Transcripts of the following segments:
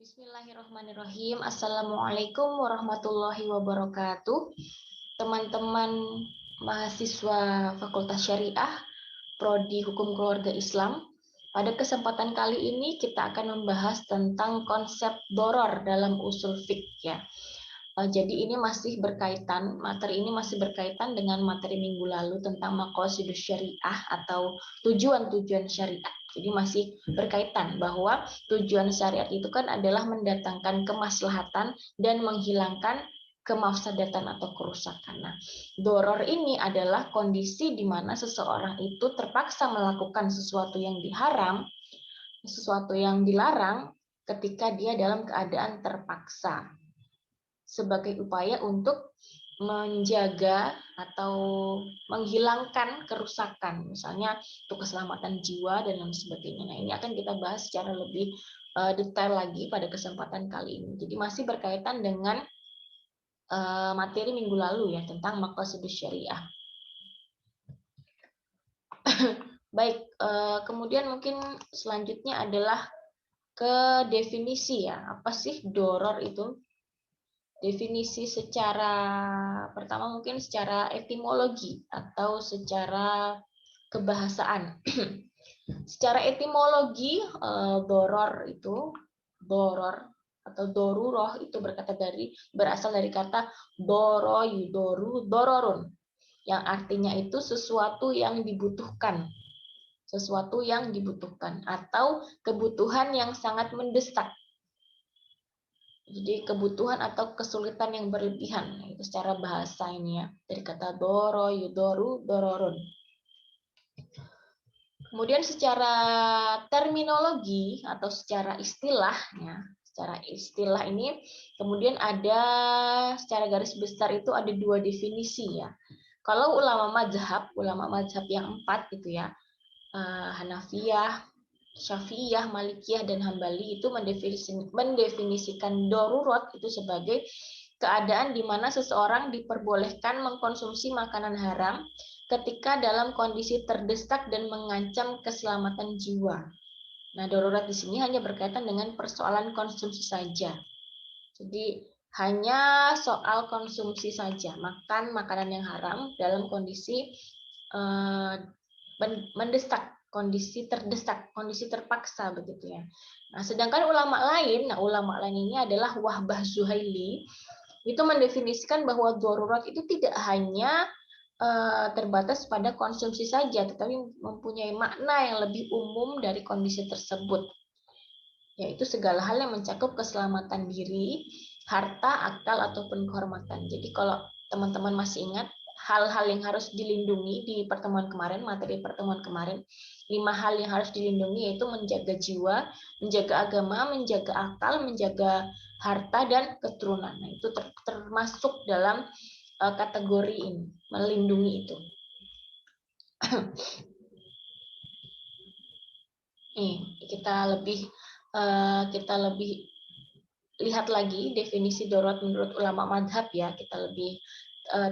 Bismillahirrahmanirrahim. Assalamualaikum warahmatullahi wabarakatuh. Teman-teman mahasiswa Fakultas Syariah, Prodi Hukum Keluarga Islam. Pada kesempatan kali ini kita akan membahas tentang konsep doror dalam usul fiqh ya. Jadi ini masih berkaitan, materi ini masih berkaitan dengan materi minggu lalu tentang maqasidus syariah atau tujuan-tujuan syariat. Jadi masih berkaitan bahwa tujuan syariat itu kan adalah mendatangkan kemaslahatan dan menghilangkan kemafsadatan atau kerusakan. Nah, doror ini adalah kondisi di mana seseorang itu terpaksa melakukan sesuatu yang diharam, sesuatu yang dilarang ketika dia dalam keadaan terpaksa, sebagai upaya untuk menjaga atau menghilangkan kerusakan, misalnya untuk keselamatan jiwa dan lain sebagainya. Nah, ini akan kita bahas secara lebih detail lagi pada kesempatan kali ini. Jadi masih berkaitan dengan materi minggu lalu ya tentang maqasidus syariah. Baik, kemudian mungkin selanjutnya adalah ke definisi ya. Apa sih doror itu? Definisi secara pertama mungkin secara etimologi atau secara kebahasaan. Secara etimologi, doror itu doror atau doruroh itu berasal dari kata doro yudoru dororun, yang artinya itu sesuatu yang dibutuhkan, sesuatu yang dibutuhkan atau kebutuhan yang sangat mendesak. Jadi kebutuhan atau kesulitan yang berlebihan, itu secara bahasa ini ya, dari kata doro, yudoru, dororun. Kemudian secara terminologi atau secara istilah ini kemudian ada secara garis besar itu ada dua definisi ya. Kalau ulama mazhab yang 4 gitu ya, Hanafiyah, Syafi'iyah, Malikiyah, dan Hambali itu mendefinisikan darurat itu sebagai keadaan di mana seseorang diperbolehkan mengkonsumsi makanan haram ketika dalam kondisi terdesak dan mengancam keselamatan jiwa. Nah, darurat di sini hanya berkaitan dengan persoalan konsumsi saja. Jadi hanya soal konsumsi saja, makan makanan yang haram dalam kondisi mendesak, kondisi terdesak, kondisi terpaksa begitu ya. Nah, sedangkan ulama lain ini adalah Wahbah Zuhaili, itu mendefinisikan bahwa darurat itu tidak hanya terbatas pada konsumsi saja, tetapi mempunyai makna yang lebih umum dari kondisi tersebut, yaitu segala hal yang mencakup keselamatan diri, harta, akal, ataupun kehormatan. Jadi kalau teman-teman masih ingat, hal-hal yang harus dilindungi di pertemuan kemarin, materi pertemuan kemarin, 5 hal yang harus dilindungi yaitu menjaga jiwa, menjaga agama, menjaga akal, menjaga harta, dan keturunan. Nah, itu termasuk dalam kategori ini, melindungi itu. Nih, kita lebih lihat lagi definisi darurat menurut ulama madhab ya, kita lebih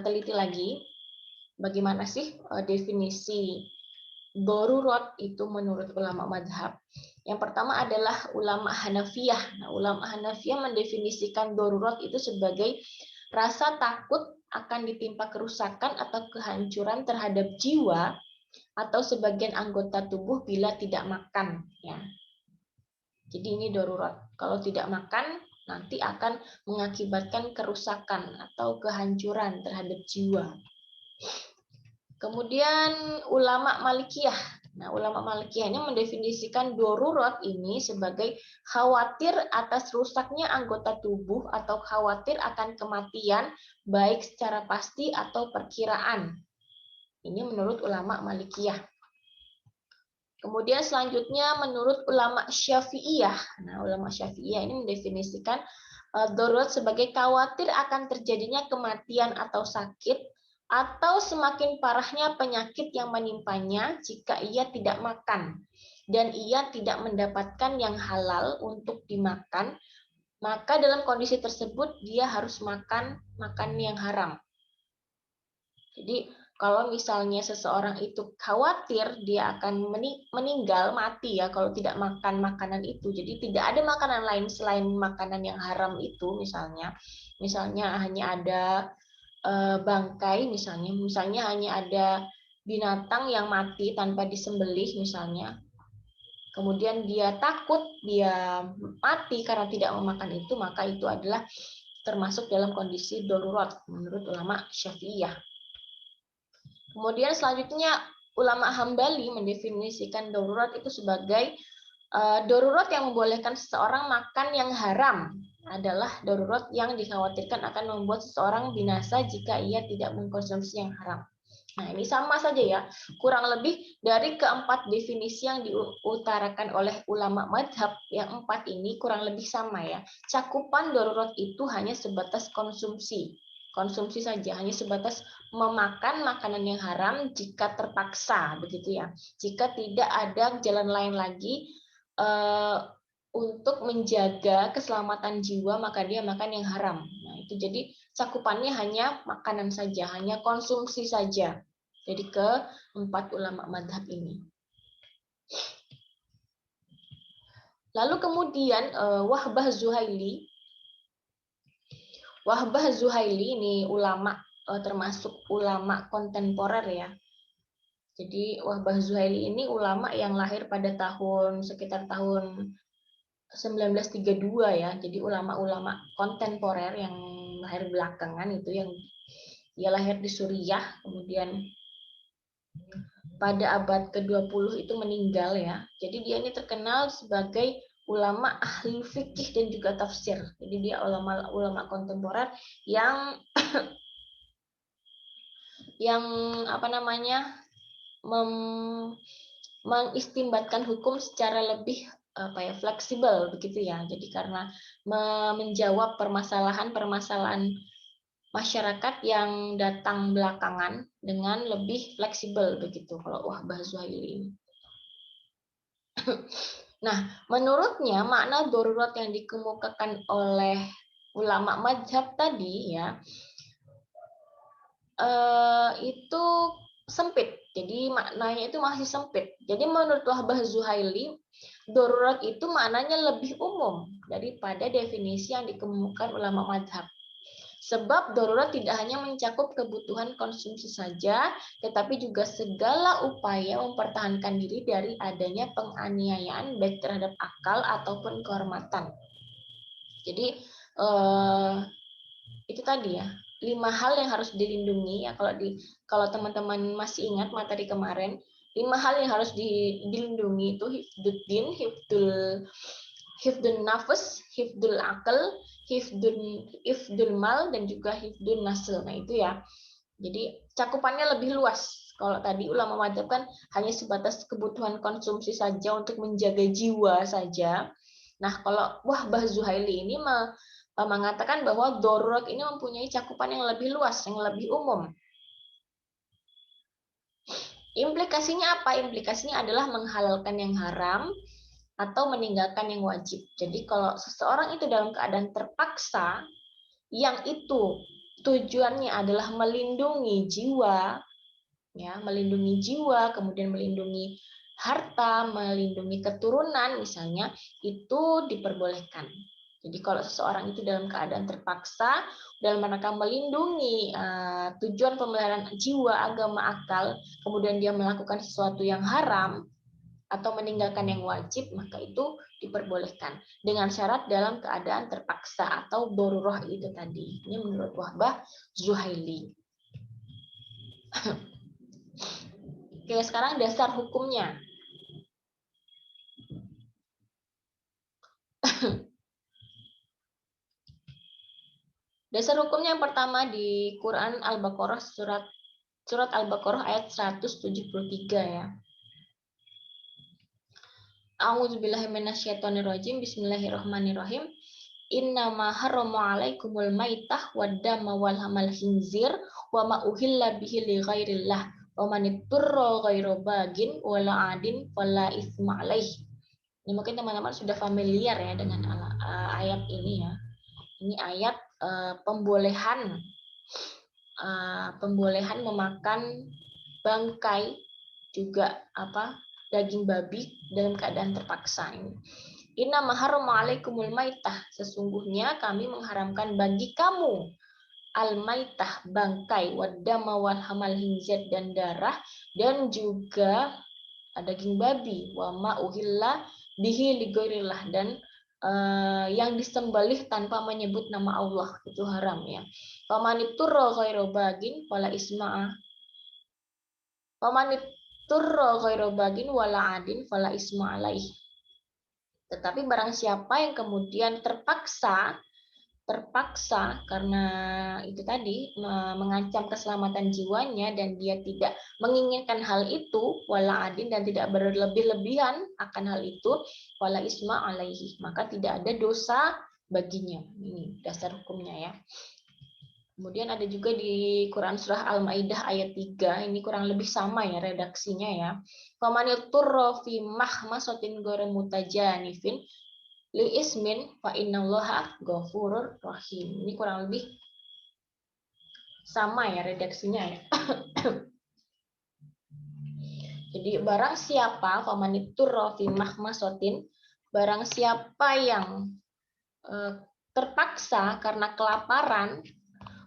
teliti lagi bagaimana sih definisi darurat itu menurut ulama madhab. Yang pertama adalah ulama Hanafiyah. Nah, ulama Hanafiyah mendefinisikan darurat itu sebagai rasa takut akan ditimpa kerusakan atau kehancuran terhadap jiwa atau sebagian anggota tubuh bila tidak makan ya. Jadi ini darurat. Kalau tidak makan nanti akan mengakibatkan kerusakan atau kehancuran terhadap jiwa. Kemudian ulama Malikiyah. Nah, ulama Malikiyah ini mendefinisikan darurat ini sebagai khawatir atas rusaknya anggota tubuh atau khawatir akan kematian baik secara pasti atau perkiraan. Ini menurut ulama Malikiyah. Kemudian selanjutnya menurut ulama Syafi'iyah. Nah, ulama Syafi'iyah ini mendefinisikan darurat sebagai khawatir akan terjadinya kematian atau sakit atau semakin parahnya penyakit yang menimpanya jika ia tidak makan dan ia tidak mendapatkan yang halal untuk dimakan, maka dalam kondisi tersebut dia harus makan yang haram. Jadi kalau misalnya seseorang itu khawatir dia akan meninggal, mati ya kalau tidak makan makanan itu. Jadi tidak ada makanan lain selain makanan yang haram itu, misalnya hanya ada bangkai, misalnya hanya ada binatang yang mati tanpa disembelih misalnya. Kemudian dia takut dia mati karena tidak memakan itu, maka itu adalah termasuk dalam kondisi darurat menurut ulama Syafi'iyah. Kemudian selanjutnya ulama Hambali mendefinisikan darurat itu sebagai darurat yang membolehkan seseorang makan yang haram adalah darurat yang dikhawatirkan akan membuat seseorang binasa jika ia tidak mengkonsumsi yang haram. Nah, ini sama saja ya, kurang lebih dari keempat definisi yang diutarakan oleh ulama madhab yang empat ini kurang lebih sama ya. Cakupan darurat itu hanya sebatas konsumsi saja, hanya sebatas memakan makanan yang haram jika terpaksa, begitu ya. Jika tidak ada jalan lain lagi untuk menjaga keselamatan jiwa, maka dia makan yang haram. Nah, itu jadi cakupannya hanya makanan saja, hanya konsumsi saja. Jadi keempat ulama madhab ini. Lalu kemudian Wahbah Zuhaili ini ulama termasuk ulama kontemporer ya. Jadi Wahbah Zuhaili ini ulama yang lahir pada sekitar tahun 1932 ya. Jadi ulama-ulama kontemporer yang lahir belakangan itu, yang dia lahir di Suriah, kemudian pada abad ke-20 itu meninggal ya. Jadi dia ini terkenal sebagai ulama ahli fikih dan juga tafsir. Jadi dia ulama kontemporer yang mengistimbatkan hukum secara lebih fleksibel begitu ya. Jadi karena menjawab permasalahan masyarakat yang datang belakangan dengan lebih fleksibel begitu kalau Wahbah Zuhaili ini. Nah, menurutnya makna darurat yang dikemukakan oleh ulama madhab tadi ya itu sempit. Jadi maknanya itu masih sempit. Jadi menurut Wahbah Zuhaili, darurat itu maknanya lebih umum daripada definisi yang dikemukakan ulama madhab. Sebab darurat tidak hanya mencakup kebutuhan konsumsi saja, tetapi juga segala upaya mempertahankan diri dari adanya penganiayaan baik terhadap akal ataupun kehormatan. Jadi itu tadi ya, 5 hal yang harus dilindungi ya. Kalau teman-teman masih ingat materi kemarin, 5 hal yang harus dilindungi itu hifduddin, hifdun nafas, hifdul akal, hifdul mal, dan juga hifdun nasl. Nah itu ya. Jadi cakupannya lebih luas. Kalau tadi ulama madhab kan hanya sebatas kebutuhan konsumsi saja untuk menjaga jiwa saja. Nah kalau Wahbah Zuhaili ini mengatakan bahwa darurat ini mempunyai cakupan yang lebih luas, yang lebih umum. Implikasinya apa? Implikasinya adalah menghalalkan yang haram atau meninggalkan yang wajib. Jadi kalau seseorang itu dalam keadaan terpaksa, yang itu tujuannya adalah melindungi jiwa, ya, melindungi jiwa, kemudian melindungi harta, melindungi keturunan misalnya, itu diperbolehkan. Jadi kalau seseorang itu dalam keadaan terpaksa dalam rangka melindungi tujuan pemeliharaan jiwa, agama, akal, kemudian dia melakukan sesuatu yang haram atau meninggalkan yang wajib, maka itu diperbolehkan dengan syarat dalam keadaan terpaksa atau darurat itu tadi. Ini menurut Wahbah Zuhaili. Oke, sekarang dasar hukumnya. Dasar hukumnya yang pertama di Quran Al-Baqarah surat Al-Baqarah ayat 173 ya. A'udzubillahi minasyaitonirrajim. Bismillahirrahmanirrahim. Innama harrama 'alaikumul maitah waddama wal hamal khinzir wa ma uhilla bihi li ghairillah wa man ittara ghairu bagin wala adin fala itsma alaih. Ini mungkin teman-teman sudah familiar ya dengan ayat ini ya. Ini ayat pembolehan pembolehan memakan bangkai juga daging babi dalam keadaan terpaksa ini. Inna maharrama alaikumul maitah, sesungguhnya kami mengharamkan bagi kamu al-maitah, bangkai, waddama wal hamal hinzat, dan darah, dan juga daging babi, wa ma uhilla bihi ligairillah, dan yang disembelih tanpa menyebut nama Allah, itu haram ya. Famaniturra ghairu bagin wala isma'a. Famaniturra ghairu bagin wala adin fala isma alaih. Tetapi barang siapa yang kemudian terpaksa karena itu tadi mengancam keselamatan jiwanya dan dia tidak menginginkan hal itu, wala adin, dan tidak berlebih-lebihan akan hal itu, wala isma alaihi, maka tidak ada dosa baginya. Ini dasar hukumnya ya. Kemudian ada juga di Quran surah Al-Maidah ayat 3, ini kurang lebih sama ya redaksinya ya. Famanil turra fi mahmasatin ghairu mutajanifin li ismin fa innallaha ghafurur rahim. Ini kurang lebih sama ya redaksinya ya. Jadi barang siapa famaniturra fi mahmasatin, barang siapa yang terpaksa karena kelaparan,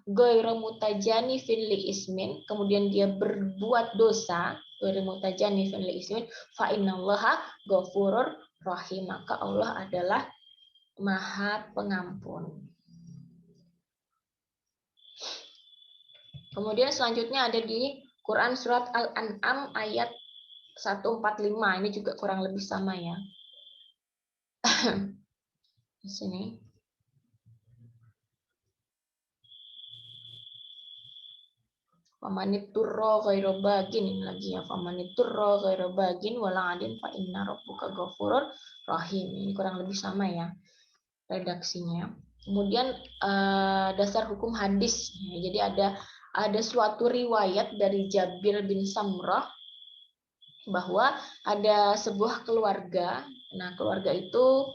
ghairu mutajanifin li ismin, kemudian dia berbuat dosa, ghairu mutajanifin li ismin, fa innallaha ghafurur rahim, maka Allah adalah Maha Pengampun. Kemudian selanjutnya ada di Quran surat Al-An'am ayat 145. Ini juga kurang lebih sama ya. Di sini. Famaniturra ghairu bagin, ini lagi ya, famaniturra ghairu bagin wala adin fa inna rabbuka ghafurur rahim. Ini kurang lebih sama ya redaksinya. Kemudian dasar hukum hadis. Jadi ada suatu riwayat dari Jabir bin Samrah bahwa ada sebuah keluarga. Nah, keluarga itu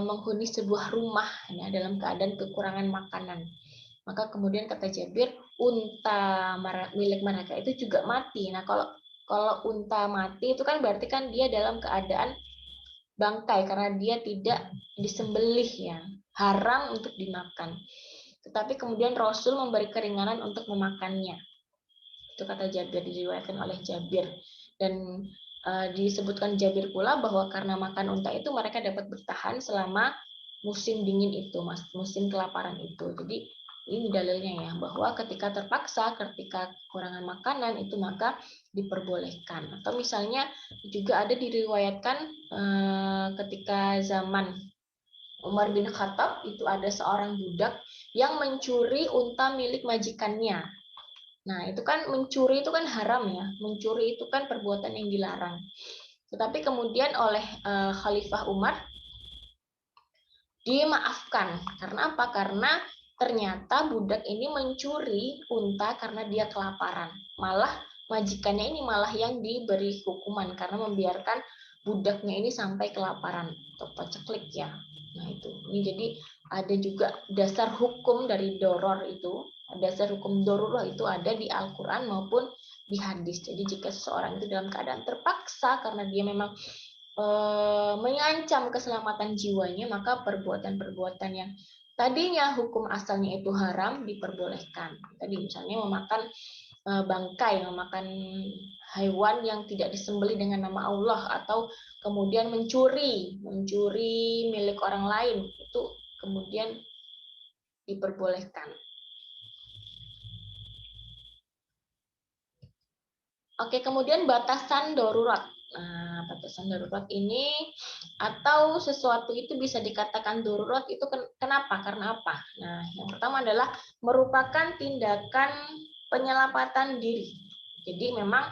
menghuni sebuah rumah ya, dalam keadaan kekurangan makanan. Maka kemudian kata Jabir, unta milik mereka itu juga mati. Nah, kalau unta mati itu kan berarti kan dia dalam keadaan bangkai karena dia tidak disembelih ya, haram untuk dimakan. Tetapi kemudian Rasul memberi keringanan untuk memakannya. Itu kata Jabir, diriwayatkan oleh Jabir. Dan disebutkan Jabir pula bahwa karena makan unta itu mereka dapat bertahan selama musim dingin itu, musim kelaparan itu. Jadi ini dalilnya ya, bahwa ketika terpaksa, ketika kekurangan makanan itu maka diperbolehkan. Atau misalnya juga ada diriwayatkan ketika zaman Umar bin Khattab itu ada seorang budak yang mencuri unta milik majikannya. Nah, itu kan mencuri itu kan haram ya. Mencuri itu kan perbuatan yang dilarang. Tetapi kemudian oleh Khalifah Umar dimaafkan. Karena apa? Karena ternyata budak ini mencuri unta karena dia kelaparan. Malah majikannya ini malah yang diberi hukuman karena membiarkan budaknya ini sampai kelaparan atau paceklik ya. Nah itu. Ini jadi ada juga dasar hukum dari doror itu. Dasar hukum dorurah itu ada di Al-Quran maupun di hadis. Jadi jika seseorang itu dalam keadaan terpaksa karena dia memang mengancam keselamatan jiwanya, maka perbuatan-perbuatan yang tadinya hukum asalnya itu haram diperbolehkan. Tadi misalnya memakan bangkai, memakan hewan yang tidak disembelih dengan nama Allah, atau kemudian mencuri milik orang lain, itu kemudian diperbolehkan. Oke, kemudian batasan darurat. Nah, batasan darurat ini atau sesuatu itu bisa dikatakan darurat itu kenapa? Karena apa? Nah, yang pertama adalah merupakan tindakan penyelamatan diri. Jadi memang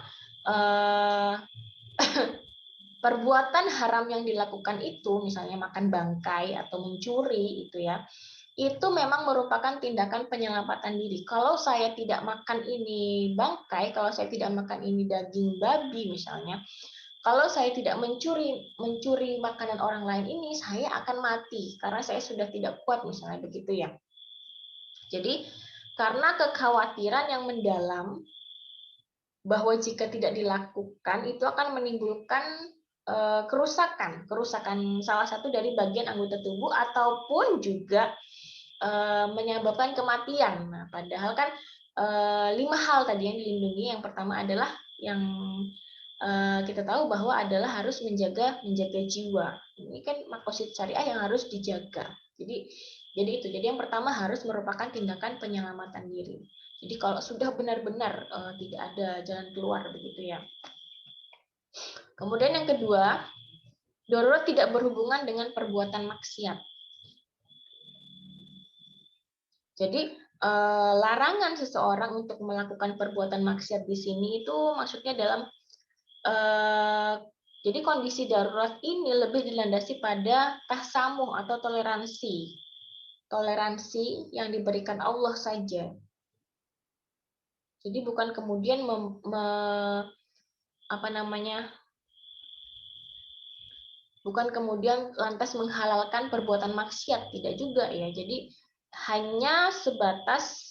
perbuatan haram yang dilakukan itu, misalnya makan bangkai atau mencuri itu ya, itu memang merupakan tindakan penyelamatan diri. Kalau saya tidak makan ini bangkai, kalau saya tidak makan ini daging babi misalnya, kalau saya tidak mencuri makanan orang lain ini, saya akan mati karena saya sudah tidak kuat misalnya begitu ya. Jadi karena kekhawatiran yang mendalam bahwa jika tidak dilakukan itu akan menimbulkan kerusakan salah satu dari bagian anggota tubuh ataupun juga menyebabkan kematian. Nah, padahal kan 5 hal tadi yang dilindungi. Yang pertama adalah yang kita tahu bahwa adalah harus menjaga jiwa. Ini kan makosid syariah yang harus dijaga. Jadi itu. Jadi yang pertama harus merupakan tindakan penyelamatan diri. Jadi kalau sudah benar-benar tidak ada jalan keluar begitu ya. Kemudian yang kedua, darurat tidak berhubungan dengan perbuatan maksiat. Jadi larangan seseorang untuk melakukan perbuatan maksiat di sini itu maksudnya dalam jadi kondisi darurat ini lebih dilandasi pada tasamuh atau toleransi yang diberikan Allah saja. Jadi bukan kemudian bukan kemudian lantas menghalalkan perbuatan maksiat, tidak juga ya. Jadi hanya sebatas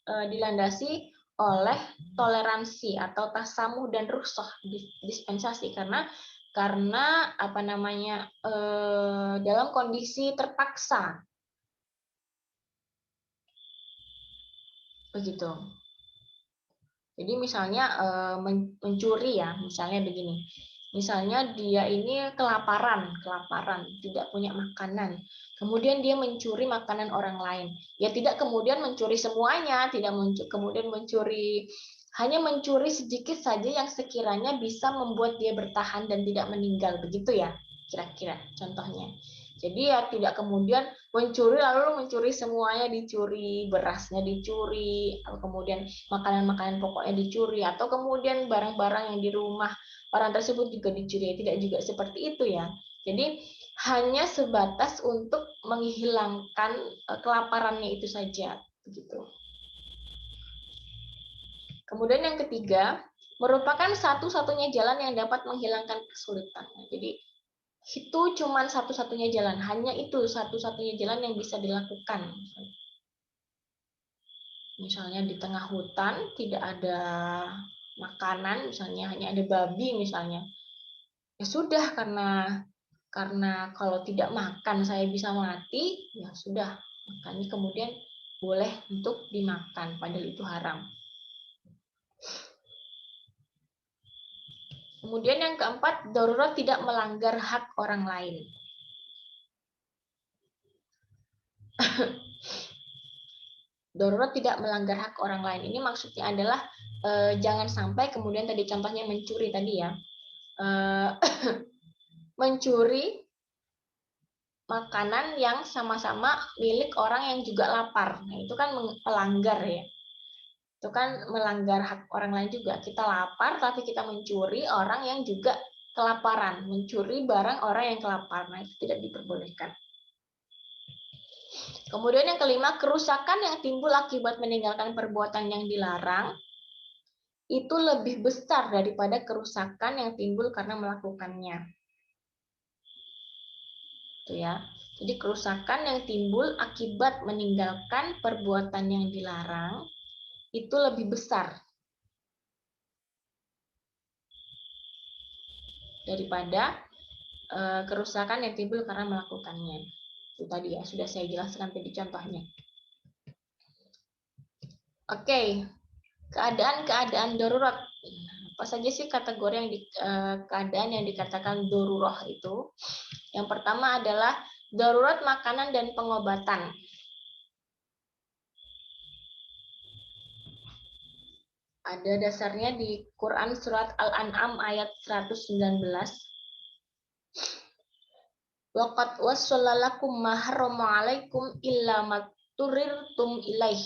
dilandasi oleh toleransi atau tasamuh dan rukhsah dispensasi karena dalam kondisi terpaksa begitu. Jadi misalnya mencuri ya, misalnya begini. Misalnya dia ini kelaparan, tidak punya makanan. Kemudian dia mencuri makanan orang lain. Ya tidak kemudian mencuri semuanya, tidak kemudian mencuri, hanya mencuri sedikit saja yang sekiranya bisa membuat dia bertahan dan tidak meninggal, begitu ya, kira-kira contohnya. Jadi ya tidak kemudian mencuri lalu mencuri semuanya, dicuri berasnya, dicuri, kemudian makanan-makanan pokoknya dicuri, atau kemudian barang-barang yang di rumah orang tersebut juga dicuri. Tidak juga seperti itu ya. Jadi hanya sebatas untuk menghilangkan kelaparannya itu saja, begitu. Kemudian yang ketiga, merupakan satu-satunya jalan yang dapat menghilangkan kesulitan. Jadi itu cuma satu-satunya jalan, hanya itu satu-satunya jalan yang bisa dilakukan. Misalnya di tengah hutan tidak ada makanan, misalnya hanya ada babi misalnya. Ya sudah, karena kalau tidak makan saya bisa mati, ya sudah, makanya kemudian boleh untuk dimakan, padahal itu haram. Kemudian yang keempat, darurat tidak melanggar hak orang lain. Darurat tidak melanggar hak orang lain. Ini maksudnya adalah jangan sampai kemudian tadi contohnya mencuri tadi ya, mencuri makanan yang sama-sama milik orang yang juga lapar. Nah, itu kan melanggar ya. Itu kan melanggar hak orang lain juga. Kita lapar tapi kita mencuri orang yang juga kelaparan, mencuri barang orang yang kelaparan. Nah, itu tidak diperbolehkan. Kemudian yang kelima, kerusakan yang timbul akibat meninggalkan perbuatan yang dilarang itu lebih besar daripada kerusakan yang timbul karena melakukannya. Itu ya. Jadi kerusakan yang timbul akibat meninggalkan perbuatan yang dilarang itu lebih besar daripada kerusakan yang timbul karena melakukannya. Itu tadi ya, sudah saya jelaskan tadi contohnya. Oke, keadaan darurat. Apa saja sih kategori yang keadaan yang dikatakan darurat itu? Yang pertama adalah darurat makanan dan pengobatan. Ada dasarnya di Quran surat Al-An'am ayat 119. Waqad wassalallakum ma harrama 'alaikum illa ma turirtum ilaih.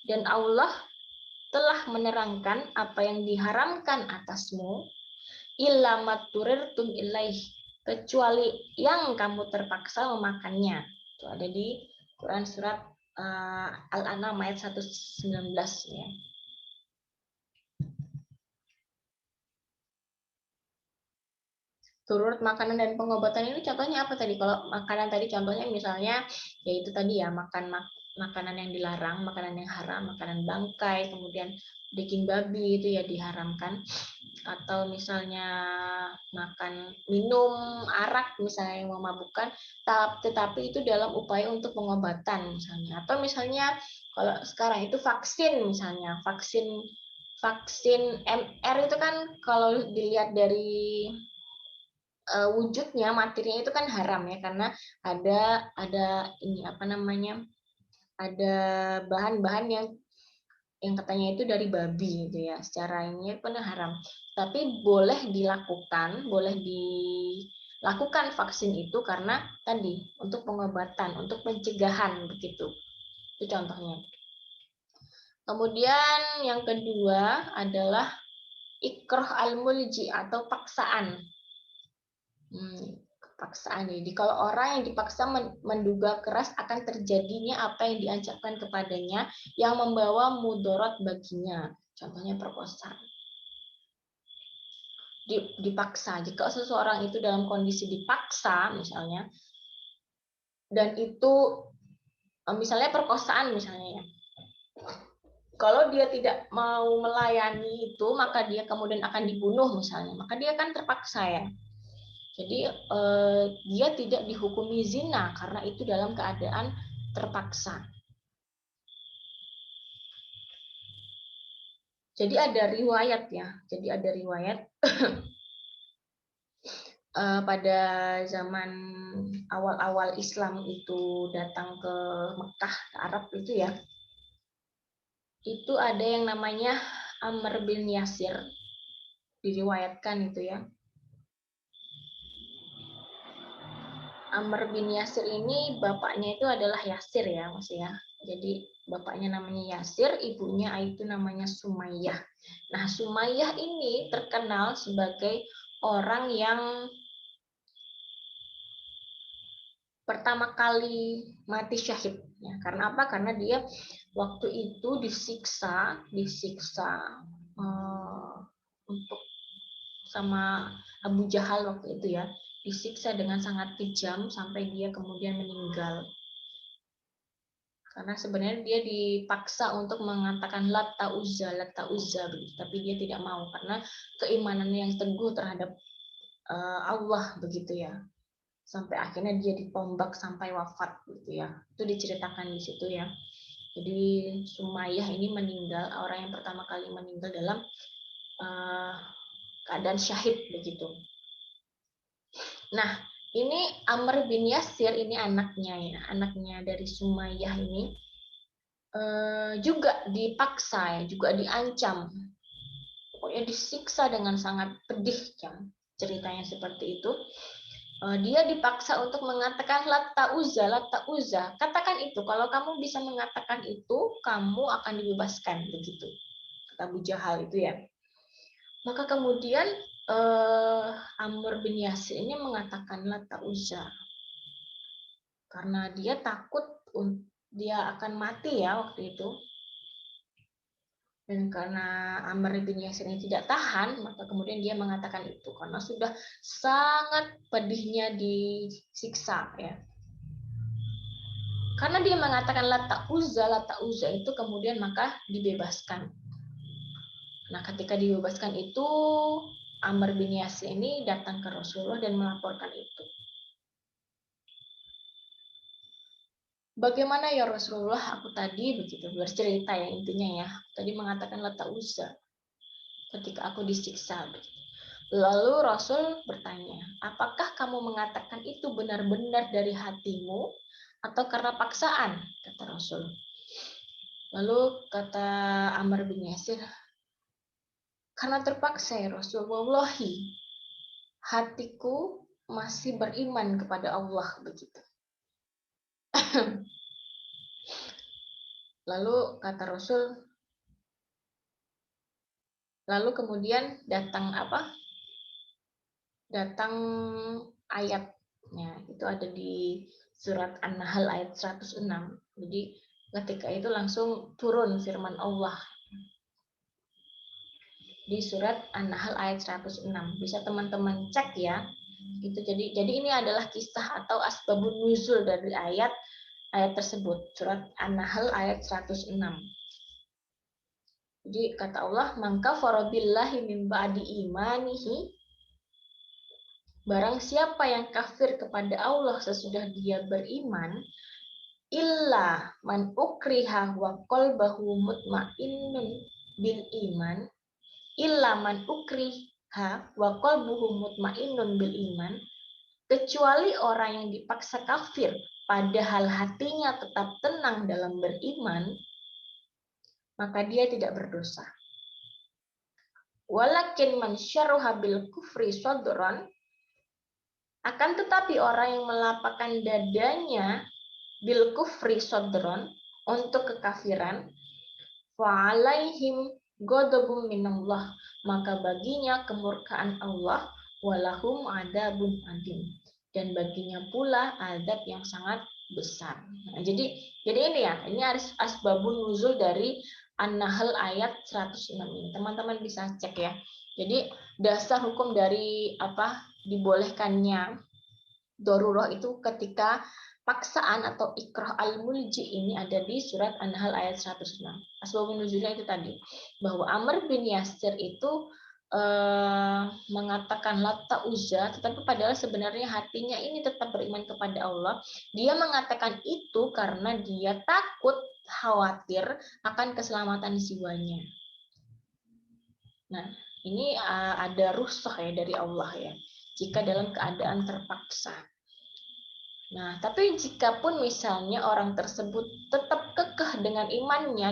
Dan Allah telah menerangkan apa yang diharamkan atasmu illa ma turirtum ilaih, kecuali yang kamu terpaksa memakannya. Itu ada di Quran surat Al-An'am ayat 119 ya. Turut makanan dan pengobatan ini contohnya apa tadi? Kalau makanan tadi contohnya misalnya yaitu tadi ya makanan yang dilarang, makanan yang haram, makanan bangkai, kemudian daging babi itu ya diharamkan, atau misalnya minum arak misalnya yang memabukkan, tetapi itu dalam upaya untuk pengobatan misalnya, atau misalnya kalau sekarang itu vaksin misalnya, vaksin MR itu kan kalau dilihat dari wujudnya, materinya itu kan haram ya, karena ada ini apa namanya, ada bahan-bahan yang katanya itu dari babi gitu ya. Secara ini pun haram. Tapi boleh dilakukan vaksin itu karena tadi untuk pengobatan, untuk pencegahan begitu. Itu contohnya. Kemudian yang kedua adalah ikroh al-mulji atau paksaan. Paksaan. Jadi kalau orang yang dipaksa menduga keras akan terjadinya apa yang diancamkan kepadanya yang membawa mudarat baginya. Contohnya perkosaan. Dipaksa. Jika seseorang itu dalam kondisi dipaksa misalnya, dan itu misalnya perkosaan misalnya ya. Kalau dia tidak mau melayani itu, maka dia kemudian akan dibunuh misalnya. Maka dia kan terpaksa ya. Jadi dia tidak dihukumi zina karena itu dalam keadaan terpaksa. Jadi ada riwayat ya. Jadi ada riwayat pada zaman awal-awal Islam itu datang ke Mekah, ke Arab itu ya. Itu ada yang namanya Amr bin Yasir. Diriwayatkan itu ya. Amr bin Yasir ini bapaknya itu adalah Yasir ya, Mas ya. Jadi bapaknya namanya Yasir, ibunya itu namanya Sumayyah. Nah, Sumayyah ini terkenal sebagai orang yang pertama kali mati syahid. Ya, karena apa? Karena dia waktu itu disiksa untuk sama Abu Jahal waktu itu ya, disiksa dengan sangat kejam sampai dia kemudian meninggal. Karena sebenarnya dia dipaksa untuk mengatakan Latta Uzza, tapi dia tidak mau karena keimanannya yang teguh terhadap Allah begitu ya. Sampai akhirnya dia ditombak sampai wafat gitu ya. Itu diceritakan di situ ya. Jadi Sumayyah ini meninggal, orang yang pertama kali meninggal dalam keadaan syahid begitu. Nah, ini Amr bin Yasir ini anaknya ya, anaknya dari Sumayyah ini juga dipaksa ya, juga diancam, pokoknya disiksa dengan sangat pedih ya, ceritanya seperti itu. Dia dipaksa untuk mengatakan Latta Uzza, katakan itu, kalau kamu bisa mengatakan itu, kamu akan dibebaskan begitu, kata Abu Jahal itu ya. Maka kemudian Amr bin Yasir ini mengatakan Latta Uzza karena dia takut dia akan mati ya waktu itu. Dan karena Amr bin Yasir ini tidak tahan, maka kemudian dia mengatakan itu karena sudah sangat pedihnya disiksa ya. Karena dia mengatakan Latta Uzza itu kemudian maka dibebaskan. Nah, ketika dibebaskan itu Amr bin Yasir ini datang ke Rasulullah dan melaporkan itu. Bagaimana ya Rasulullah, aku tadi begitu bercerita ya intinya ya. Tadi mengatakan Latta Uzza ketika aku disiksa. Lalu Rasul bertanya, apakah kamu mengatakan itu benar-benar dari hatimu atau karena paksaan? Kata Rasul. Lalu kata Amr bin Yasir, karena terpaksa ya Rasul, wallahi hatiku masih beriman kepada Allah begitu. Lalu kata Rasul, lalu kemudian datang apa? Datang ayatnya, itu ada di surat An-Nahl ayat 106. Jadi ketika itu langsung turun firman Allah di surat An-Nahl ayat 106. Bisa teman-teman cek ya. Itu jadi ini adalah kisah atau asbabun nuzul dari ayat ayat tersebut, surat An-Nahl ayat 106. Jadi kata Allah, "Maka farabillahi min ba'di imanihi", barang siapa yang kafir kepada Allah sesudah dia beriman, illa man ukriha wa qalbahu mutmainnun bil iman, illa man ukriha wa qalbuhu mutmainnun bil iman, kecuali orang yang dipaksa kafir padahal hatinya tetap tenang dalam beriman, maka dia tidak berdosa. Walakin man syarruha bil kufri sadran, akan tetapi orang yang melapangkan dadanya bil kufri sadran, untuk kekafiran, fa alaihim ghadabun minallah, maka baginya kemurkaan Allah, walahum adabun adim, dan baginya pula adab yang sangat besar. Nah, jadi ini ya, ini asbabun nuzul dari An-Nahl ayat 106 ini. Teman-teman bisa cek ya. Jadi dasar hukum dari dibolehkannya darurah itu ketika paksaan atau ikrah al-mulji ini ada di surat An-Nahl ayat 106. Asbabun nuzulnya itu tadi, bahwa Amr bin Yasir itu mengatakan Lata Uzza, tetapi padahal sebenarnya hatinya ini tetap beriman kepada Allah. Dia mengatakan itu karena dia takut, khawatir akan keselamatan jiwanya. Nah, ini ada rukhsah ya dari Allah ya, jika dalam keadaan terpaksa. Nah, tapi jikapun misalnya orang tersebut tetap kekeh dengan imannya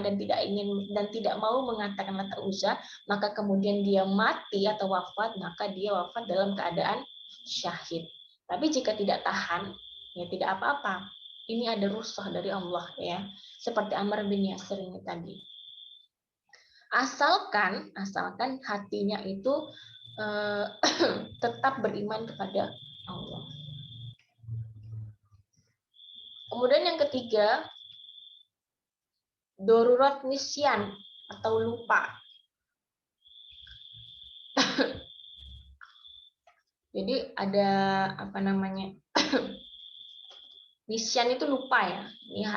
dan tidak mau mengatakan Lata Uzza, maka kemudian dia mati atau wafat, maka dia wafat dalam keadaan syahid. Tapi jika tidak tahan, ya tidak apa-apa. Ini ada rukhsah dari Allah ya, seperti Ammar bin Yasir ini tadi. Asalkan hatinya itu tetap beriman kepada Allah. Kemudian yang ketiga, darurat nisyan atau lupa. Jadi ada nisyan itu lupa ya. Ini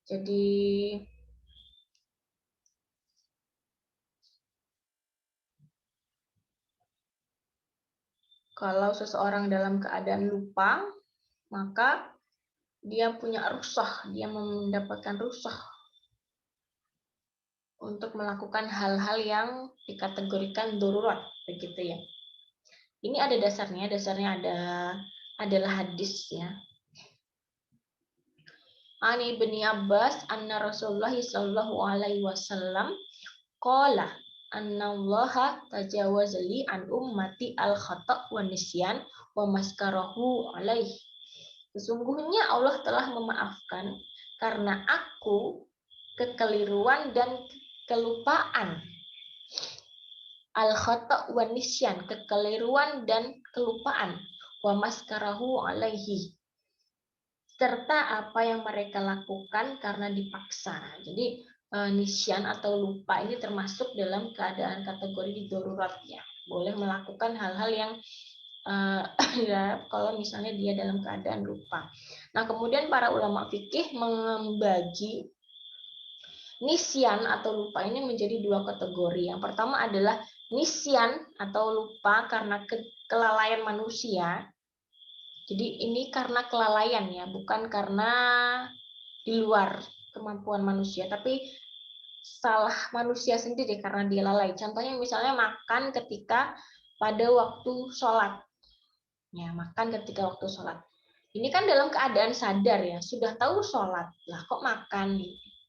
Jadi kalau seseorang dalam keadaan lupa, maka dia punya rukhsah, dia mendapatkan rukhsah untuk melakukan hal-hal yang dikategorikan darurat, begitu ya. Ini ada dasarnya adalah hadis ya. Ani bin Abbas anna Rasulullah sallallahu alaihi wasallam qala annallaha tajawaza li an ummati al khata' wa nisyan wa maskarahu alaihi. Sesungguhnya Allah telah memaafkan karena aku kekeliruan dan kelupaan. Al khata' wa nisyan, kekeliruan dan kelupaan. Wa maskarahu alaihi, serta apa yang mereka lakukan karena dipaksa. Jadi nisyan atau lupa ini termasuk dalam keadaan kategori darurat ya. Boleh melakukan hal-hal yang ya, kalau misalnya dia dalam keadaan lupa. Nah, kemudian para ulama fikih membagi nisyan atau lupa ini menjadi dua kategori. Yang pertama adalah nisyan atau lupa karena kelalaian manusia. Jadi ini karena kelalaian ya, bukan karena di luar kemampuan manusia, tapi salah manusia sendiri karena dia lalai. Contohnya misalnya makan ketika pada waktu sholat. Ya, makan ketika waktu sholat. Ini kan dalam keadaan sadar ya, sudah tahu sholat. Lah kok makan?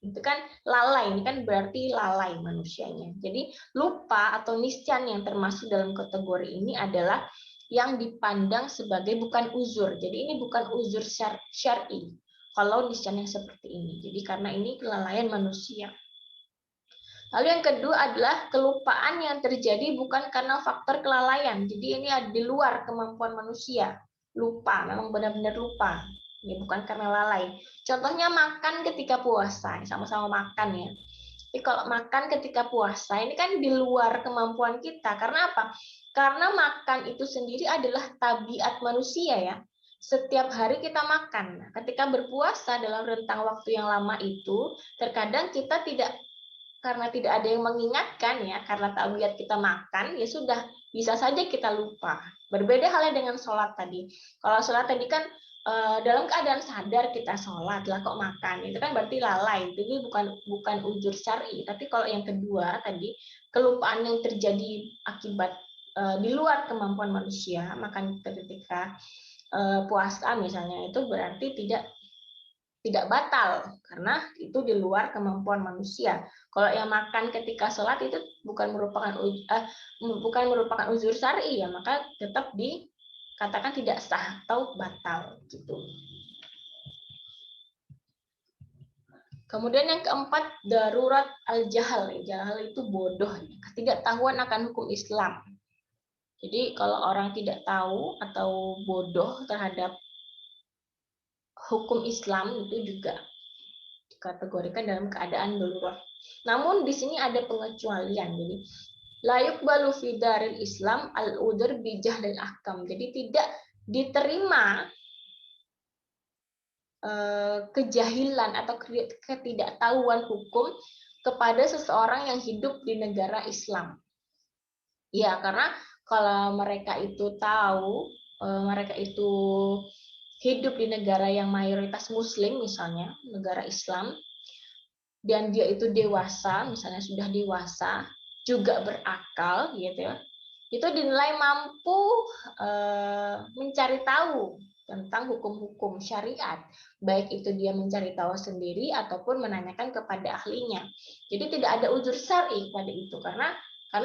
Itu kan lalai, ini kan berarti lalai manusianya. Jadi lupa atau nisyan yang termasuk dalam kategori ini adalah yang dipandang sebagai bukan uzur. Jadi ini bukan uzur syar'i. Kalau nisyan yang seperti ini. Jadi karena ini kelalaian manusia. Lalu yang kedua adalah kelupaan yang terjadi bukan karena faktor kelalaian. Jadi ini di luar kemampuan manusia. Lupa, memang benar-benar lupa. Ya, bukan karena lalai. Contohnya makan ketika puasa, sama-sama makan ya. Tapi kalau makan ketika puasa, ini kan di luar kemampuan kita. Karena apa? Karena makan itu sendiri adalah tabiat manusia ya. setiap hari kita makan. Nah, ketika berpuasa dalam rentang waktu yang lama itu, terkadang kita tidak, karena tidak ada yang mengingatkan ya, karena tabiat kita makan, ya sudah, bisa saja kita lupa. Berbeda halnya dengan sholat tadi. Kalau sholat tadi kan dalam keadaan sadar kita sholat lah kok makan, itu kan berarti lalai. Jadi bukan ujur syar'i. Tapi kalau yang kedua tadi, kelupaan yang terjadi akibat di luar kemampuan manusia, makan ketika puasa misalnya, itu berarti tidak batal karena itu di luar kemampuan manusia. Kalau yang makan ketika sholat itu bukan merupakan uzur syar'i ya, maka tetap dikatakan tidak sah atau batal gitu. Kemudian yang keempat, darurat al-jahal. Jahal itu bodoh, ketidaktahuan akan hukum Islam. Jadi kalau orang tidak tahu atau bodoh terhadap hukum Islam itu juga dikategorikan dalam keadaan darurat. Namun di sini ada pengecualian. Jadi la yuqbalu fi daril Islam al-udzur bi jahlil ahkam. Jadi tidak diterima kejahilan atau ketidaktahuan hukum kepada seseorang yang hidup di negara Islam. Ya, karena kalau mereka itu tahu, mereka itu hidup di negara yang mayoritas Muslim, misalnya negara Islam, dan dia itu dewasa, misalnya sudah dewasa, juga berakal, gitu ya, itu dinilai mampu mencari tahu tentang hukum-hukum syariat, baik itu dia mencari tahu sendiri ataupun menanyakan kepada ahlinya. Jadi tidak ada uzur syar'i pada itu, karena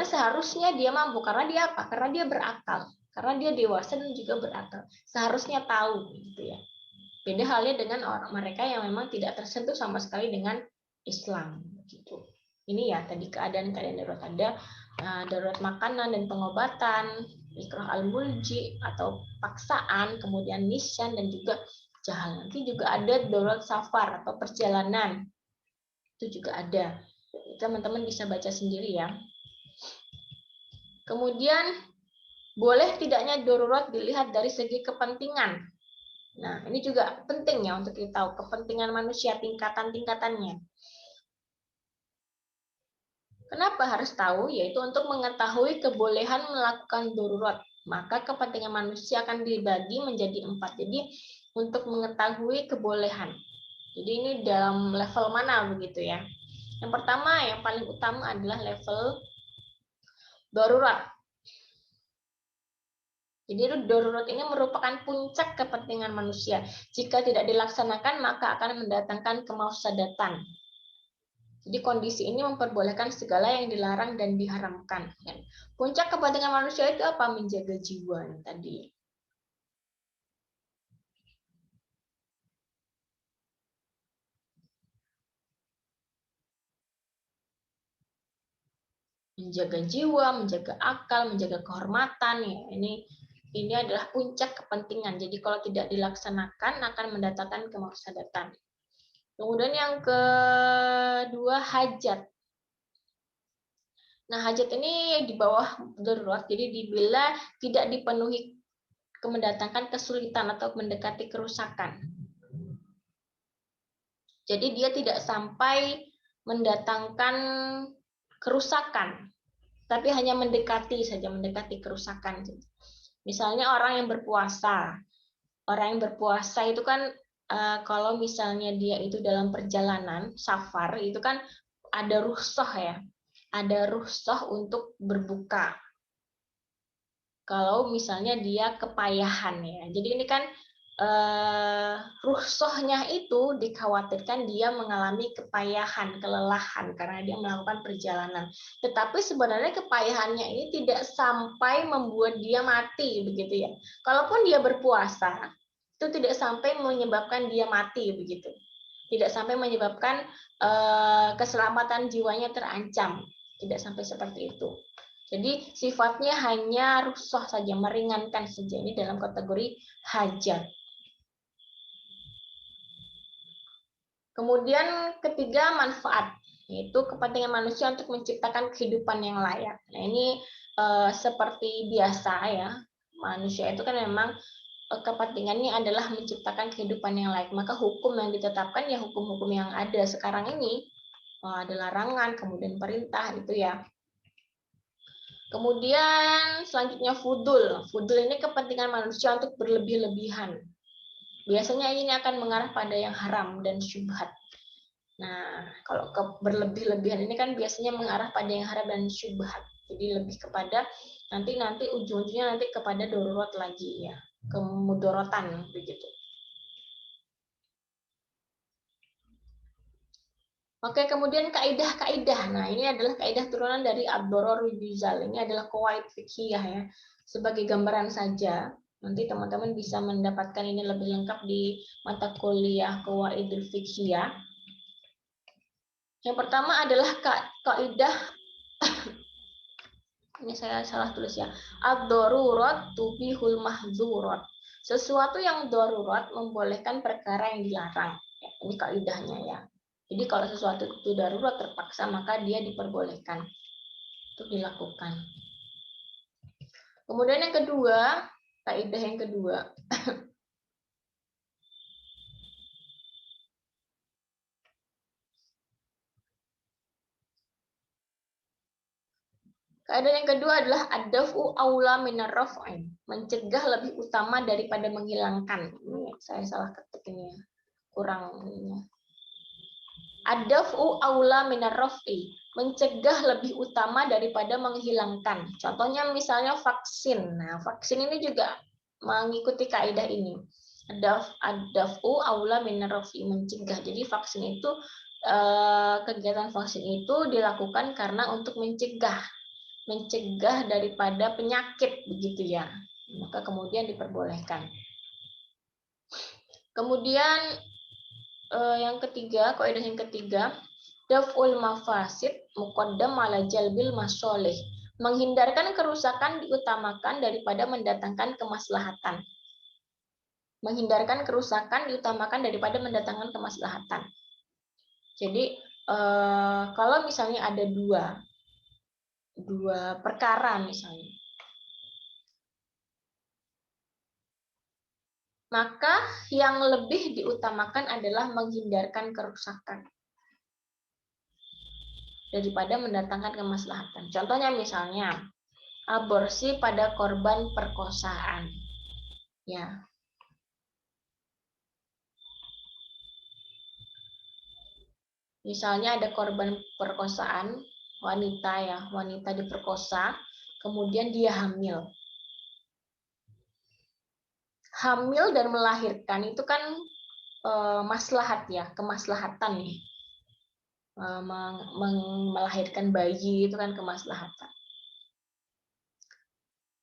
seharusnya dia mampu, karena dia apa? Karena dia berakal, karena dia dewasa dan juga berakal, seharusnya tahu, gitu ya. Beda halnya dengan orang mereka yang memang tidak tersentuh sama sekali dengan Islam, gitu. Ini ya tadi keadaan-keadaan darurat, ada darurat makanan dan pengobatan, ikrah al-mulji atau paksaan, kemudian nisyan dan juga jahal. Nanti juga ada darurat safar atau perjalanan, itu juga ada. Teman-teman bisa baca sendiri ya. Kemudian boleh tidaknya darurat dilihat dari segi kepentingan. Nah, ini juga penting ya untuk kita tahu kepentingan manusia, tingkatan-tingkatannya. Kenapa harus tahu? Yaitu untuk mengetahui kebolehan melakukan darurat. Maka kepentingan manusia akan dibagi menjadi 4. Jadi untuk mengetahui kebolehan. Jadi ini dalam level mana begitu ya. Yang pertama, yang paling utama adalah level darurat. Jadi darurat ini merupakan puncak kepentingan manusia. Jika tidak dilaksanakan, maka akan mendatangkan kemafsadatan. Jadi kondisi ini memperbolehkan segala yang dilarang dan diharamkan. Puncak kepentingan manusia itu apa? Menjaga jiwa tadi. Menjaga jiwa, menjaga akal, menjaga kehormatan. Ya, ini adalah puncak kepentingan. Jadi kalau tidak dilaksanakan akan mendatangkan kemafsadatan. Kemudian yang kedua, hajat. Nah, hajat ini di bawah darurat, jadi bila tidak dipenuhi mendatangkan kesulitan atau mendekati kerusakan. Jadi dia tidak sampai mendatangkan kerusakan, tapi hanya mendekati saja, mendekati kerusakan. Misalnya orang yang berpuasa itu kan kalau misalnya dia itu dalam perjalanan safar itu kan ada rukhsah ya, ada rukhsah untuk berbuka. Kalau misalnya dia kepayahan ya, jadi ini kan rukhsahnya itu dikhawatirkan dia mengalami kepayahan, kelelahan karena dia melakukan perjalanan. Tetapi sebenarnya kepayahannya ini tidak sampai membuat dia mati begitu ya. Kalaupun dia berpuasa, itu tidak sampai menyebabkan dia mati begitu. Tidak sampai menyebabkan keselamatan jiwanya terancam. Tidak sampai seperti itu. Jadi sifatnya hanya rukhsah saja, meringankan saja. Ini dalam kategori hajat. Kemudian ketiga, manfaat, yaitu kepentingan manusia untuk menciptakan kehidupan yang layak. Nah, ini seperti biasa ya, manusia itu kan memang kepentingannya adalah menciptakan kehidupan yang layak. Maka hukum yang ditetapkan ya hukum-hukum yang ada sekarang ini, ada larangan, kemudian perintah itu ya. Kemudian selanjutnya fudul. Fudul ini kepentingan manusia untuk berlebih-lebihan. Biasanya ini akan mengarah pada yang haram dan syubhat. Nah, kalau berlebih-lebihan ini kan biasanya mengarah pada yang haram dan syubhat. Jadi lebih kepada nanti ujung-ujungnya nanti kepada darurat lagi ya, kemudorotan begitu. Oke, kemudian kaidah-kaidah. Nah, ini adalah kaidah turunan dari Ad-Doror Wijal. Ini adalah qawaid fiqhiyah ya. Sebagai gambaran saja, nanti teman-teman bisa mendapatkan ini lebih lengkap di mata kuliah Qawaidul Fiqhiyah. Yang pertama adalah kaidah ini saya salah tulis ya. Ad-darurat tubihul mahzurat. Sesuatu yang darurat membolehkan perkara yang dilarang. Ya, ini kaidahnya ya. Jadi kalau sesuatu itu darurat terpaksa maka dia diperbolehkan untuk dilakukan. Kemudian yang kedua, kaidah yang kedua. Kaidah yang kedua adalah ad-daf'u aula minar raf'i. Mencegah lebih utama daripada menghilangkan. Ini saya salah ketik ini ya. Kurang ininya. Ad-daf'u aula minar raf'i. Mencegah lebih utama daripada menghilangkan. Contohnya misalnya vaksin. Nah, vaksin ini juga mengikuti kaidah ini. Ad-daf'u aula minar raf'i. Mencegah. Jadi vaksin itu kegiatan vaksin itu dilakukan karena untuk mencegah daripada penyakit begitu ya, maka kemudian diperbolehkan. Kemudian yang ketiga, kaidah yang ketiga, daf'ul mafasid muqaddam ala jalbil masolih. Menghindarkan kerusakan diutamakan daripada mendatangkan kemaslahatan. Menghindar kerusakan diutamakan daripada mendatangkan kemaslahatan. Jadi kalau misalnya ada dua perkara misalnya, maka yang lebih diutamakan adalah menghindarkan kerusakan daripada mendatangkan kemaslahatan. Contohnya misalnya aborsi pada korban perkosaan. Ya. Misalnya ada korban perkosaan, wanita diperkosa, kemudian dia hamil. Hamil dan melahirkan itu kan maslahat ya, kemaslahatan nih. Melahirkan bayi itu kan kemaslahatan.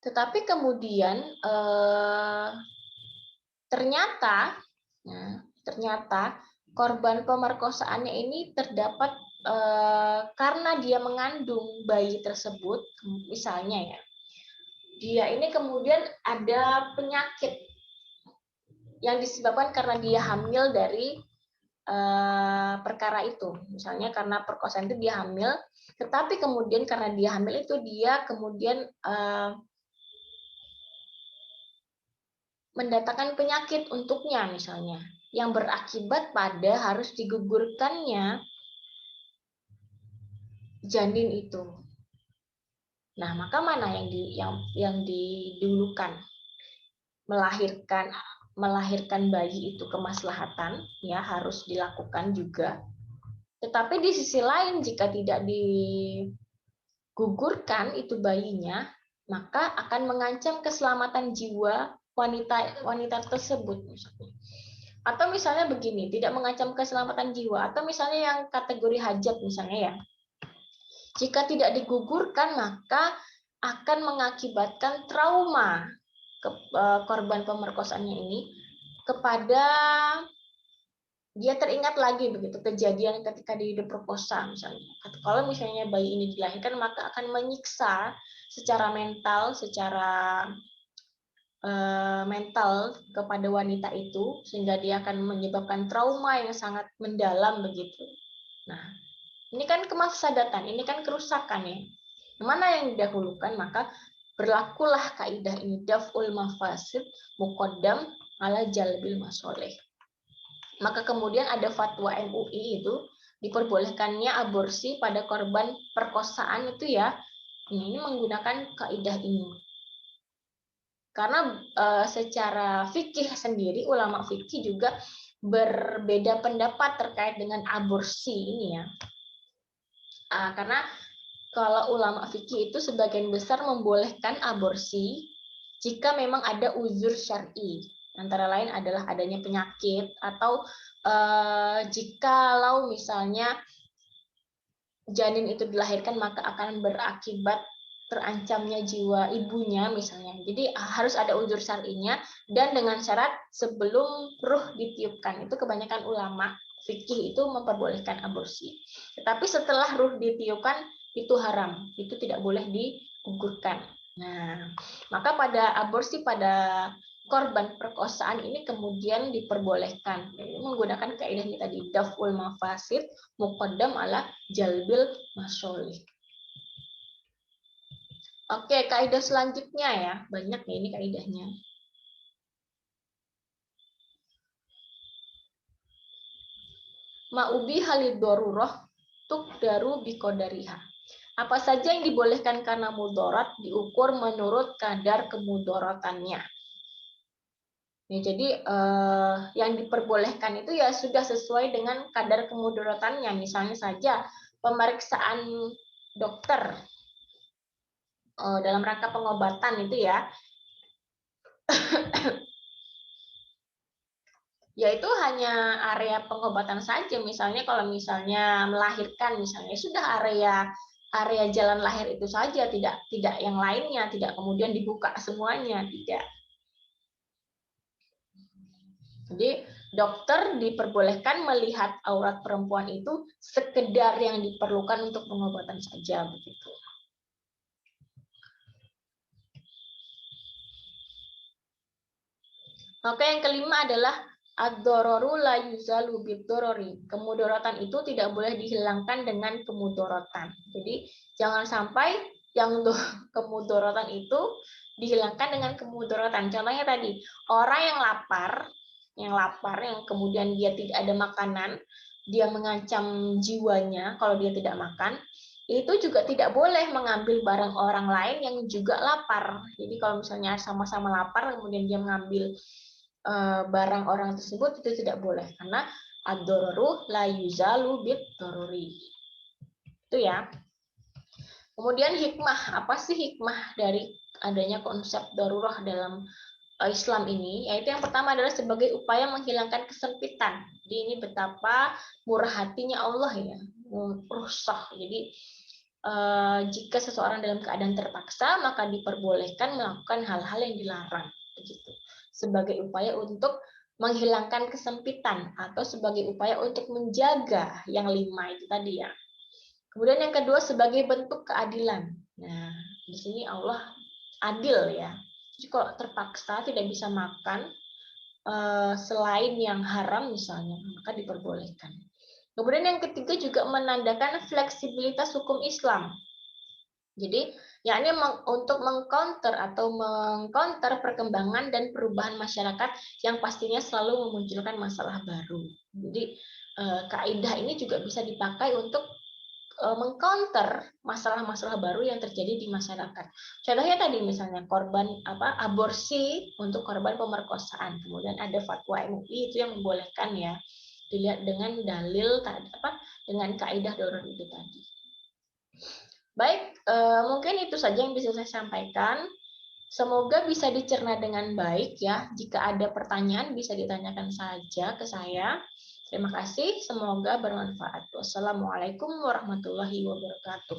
Tetapi kemudian ternyata korban pemerkosaannya ini terdapat karena dia mengandung bayi tersebut, misalnya ya, dia ini kemudian ada penyakit yang disebabkan karena dia hamil dari perkara itu. Misalnya karena perkosaan itu dia hamil, tetapi kemudian karena dia hamil itu dia kemudian mendatangkan penyakit untuknya misalnya, yang berakibat pada harus digugurkannya janin itu. Nah, maka mana yang didulukan? Melahirkan bayi itu kemaslahatan, ya harus dilakukan juga. Tetapi di sisi lain jika tidak digugurkan itu bayinya, maka akan mengancam keselamatan jiwa wanita tersebut misalnya. Atau misalnya begini, tidak mengancam keselamatan jiwa, atau misalnya yang kategori hajat misalnya ya. Jika tidak digugurkan maka akan mengakibatkan trauma korban pemerkosaannya ini kepada dia teringat lagi begitu kejadian ketika dia diperkosa misalnya. Kalau misalnya bayi ini dilahirkan maka akan menyiksa secara mental kepada wanita itu sehingga dia akan menyebabkan trauma yang sangat mendalam begitu. Nah, ini kan kemaslahatan, ini kan kerusakan ya. Mana yang didahulukan? Maka berlakulah kaidah ini, daf'ul mafasid muqaddam ala jalbil masoleh. Maka kemudian ada fatwa MUI itu diperbolehkannya aborsi pada korban perkosaan itu ya, ini menggunakan kaidah ini. Karena secara fikih sendiri, ulama fikih juga berbeda pendapat terkait dengan aborsi ini ya. Karena kalau ulama fikih itu sebagian besar membolehkan aborsi jika memang ada uzur syar'i. Antara lain adalah adanya penyakit atau jikalau misalnya janin itu dilahirkan maka akan berakibat terancamnya jiwa ibunya misalnya. Jadi harus ada uzur syar'inya dan dengan syarat sebelum ruh ditiupkan. Itu kebanyakan ulama fikih itu memperbolehkan aborsi. Tetapi setelah ruh ditiupkan itu haram, itu tidak boleh digugurkan. Nah, maka pada aborsi pada korban perkosaan ini kemudian diperbolehkan menggunakan kaidah ini tadi, daf'ul mafasid muqaddam ala jalbil masolih. Oke, kaidah selanjutnya ya, banyak nih ini kaidahnya. Ma'ubi halid daruroh tukdaru biqadariha. Apa saja yang dibolehkan karena mudarat diukur menurut kadar kemudaratannya. Ya, jadi yang diperbolehkan itu ya sudah sesuai dengan kadar kemudaratannya. Misalnya saja pemeriksaan dokter dalam rangka pengobatan itu ya, yaitu hanya area pengobatan saja. Misalnya kalau misalnya melahirkan misalnya sudah area jalan lahir itu saja, tidak yang lainnya, tidak kemudian dibuka semuanya, tidak. Jadi dokter diperbolehkan melihat aurat perempuan itu sekedar yang diperlukan untuk pengobatan saja begitu. Maka yang kelima adalah ad-dararu la yuzalu bid-darari. Kemudaratan itu tidak boleh dihilangkan dengan kemudaratan. Jadi jangan sampai yang kemudaratan itu dihilangkan dengan kemudaratan. Contohnya tadi, orang yang lapar, yang kemudian dia tidak ada makanan, dia mengancam jiwanya kalau dia tidak makan, itu juga tidak boleh mengambil barang orang lain yang juga lapar. Jadi kalau misalnya sama-sama lapar, kemudian dia mengambil barang orang tersebut, itu tidak boleh. Karena ad-dararu la yuzalu bid-daruri. Itu ya. Kemudian hikmah. Apa sih hikmah dari adanya konsep darurah dalam Islam ini? Yaitu yang pertama adalah sebagai upaya menghilangkan kesempitan. Jadi ini betapa murah hatinya Allah ya. Rusak. Jadi jika seseorang dalam keadaan terpaksa, maka diperbolehkan melakukan hal-hal yang dilarang. Begitu. Sebagai upaya untuk menghilangkan kesempitan atau sebagai upaya untuk menjaga yang lima itu tadi ya. Kemudian yang kedua sebagai bentuk keadilan. Nah, di sini Allah adil ya. Jadi kalau terpaksa tidak bisa makan selain yang haram misalnya, maka diperbolehkan. Kemudian yang ketiga juga menandakan fleksibilitas hukum Islam. Jadi, yakni untuk mengcounter perkembangan dan perubahan masyarakat yang pastinya selalu memunculkan masalah baru. Jadi, kaidah ini juga bisa dipakai untuk mengcounter masalah-masalah baru yang terjadi di masyarakat. Contohnya tadi misalnya korban aborsi untuk korban pemerkosaan. Kemudian ada fatwa MUI itu yang membolehkan ya. Dilihat dengan dalil dengan kaidah darurat itu tadi. Baik, mungkin itu saja yang bisa saya sampaikan. Semoga bisa dicerna dengan baik ya. Jika ada pertanyaan bisa ditanyakan saja ke saya. Terima kasih, semoga bermanfaat. Wassalamualaikum warahmatullahi wabarakatuh.